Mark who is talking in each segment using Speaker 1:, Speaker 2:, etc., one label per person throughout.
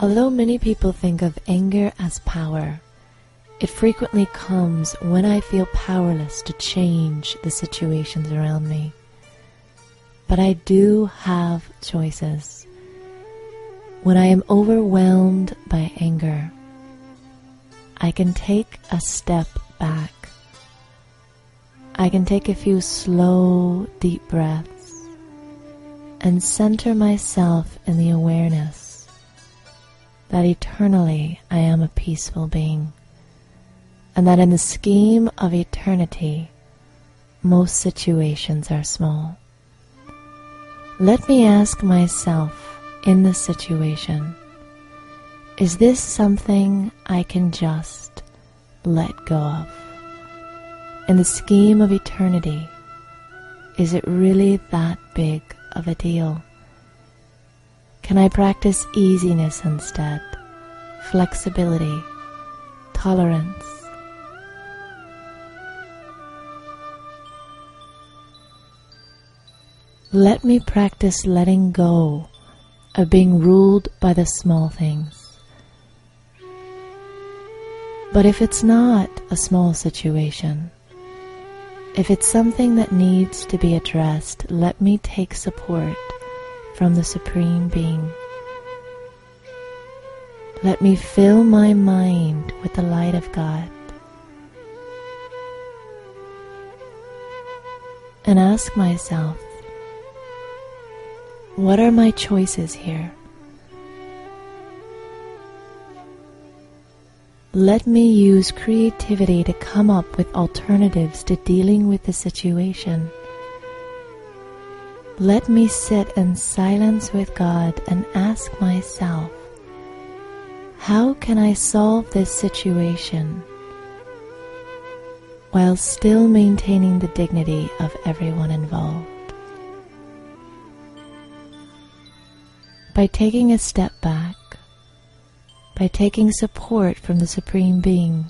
Speaker 1: Although many people think of anger as power, it frequently comes when I feel powerless to change the situations around me. But I do have choices. When I am overwhelmed by anger, I can take a step back. I can take a few slow, deep breaths and center myself in the awareness that eternally I am a peaceful being, and that in the scheme of eternity, most situations are small. Let me ask myself in this situation, is this something I can just let go of? In the scheme of eternity, is it really that big of a deal? Can I practice easiness instead, flexibility, tolerance? Let me practice letting go of being ruled by the small things. But if it's not a small situation, if it's something that needs to be addressed, let me take support from the Supreme Being. Let me fill my mind with the light of God and ask myself, what are my choices here? Let me use creativity to come up with alternatives to dealing with the situation. Let me sit in silence with God and ask myself, how can I solve this situation while still maintaining the dignity of everyone involved? By taking a step back, by taking support from the Supreme Being,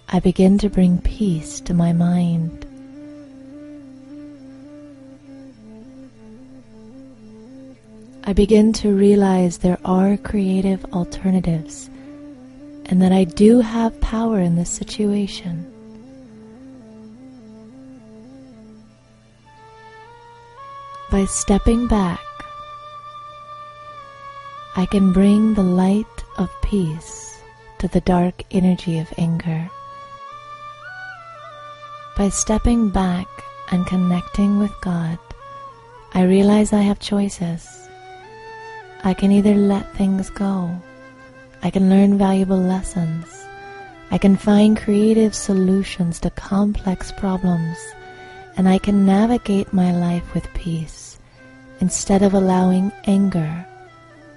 Speaker 1: I begin to bring peace to my mind. I begin to realize there are creative alternatives and that I do have power in this situation. By stepping back, I can bring the light of peace to the dark energy of anger. By stepping back and connecting with God, I realize I have choices. I can either let things go, I can learn valuable lessons, I can find creative solutions to complex problems, and I can navigate my life with peace instead of allowing anger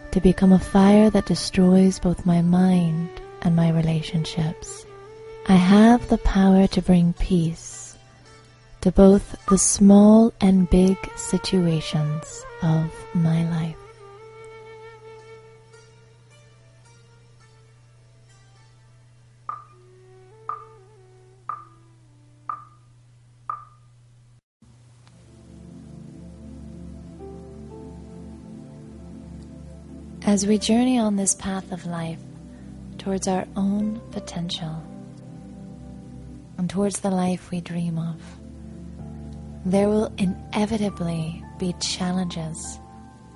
Speaker 1: to become a fire that destroys both my mind and my relationships. I have the power to bring peace to both the small and big situations of my life. As we journey on this path of life towards our own potential and towards the life we dream of, there will inevitably be challenges,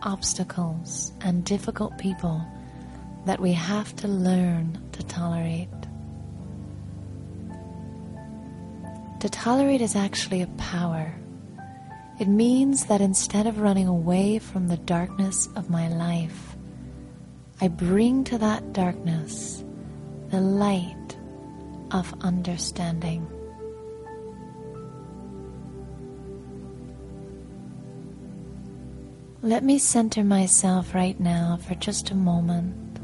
Speaker 1: obstacles, and difficult people that we have to learn to tolerate. To tolerate is actually a power. It means that instead of running away from the darkness of my life, I bring to that darkness the light of understanding. Let me center myself right now for just a moment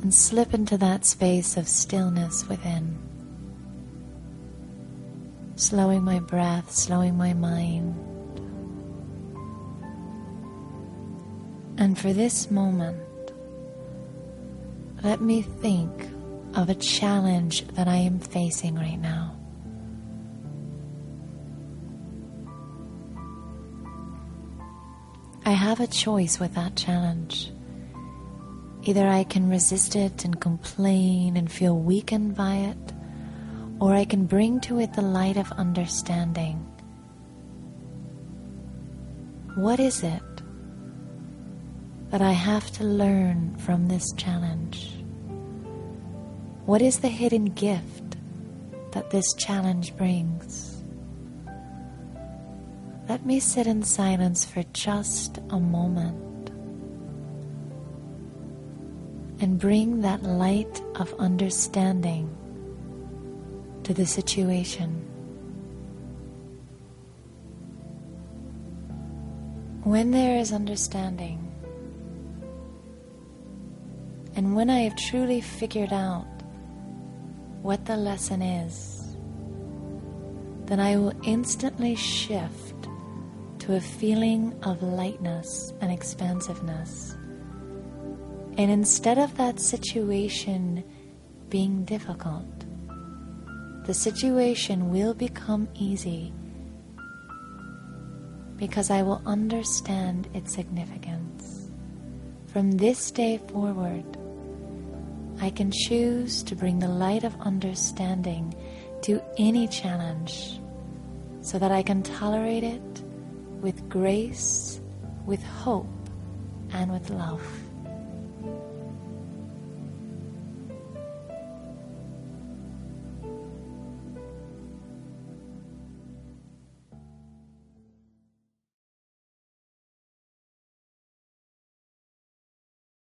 Speaker 1: and slip into that space of stillness within, slowing my breath, slowing my mind. And for this moment, let me think of a challenge that I am facing right now. I have a choice with that challenge. Either I can resist it and complain and feel weakened by it, or I can bring to it the light of understanding. What is it that I have to learn from this challenge? What is the hidden gift that this challenge brings? Let me sit in silence for just a moment and bring that light of understanding to the situation. When there is understanding, and when I have truly figured out what the lesson is, then I will instantly shift to a feeling of lightness and expansiveness. And instead of that situation being difficult, the situation will become easy because I will understand its significance. From this day forward, I can choose to bring the light of understanding to any challenge so that I can tolerate it with grace, with hope, and with love.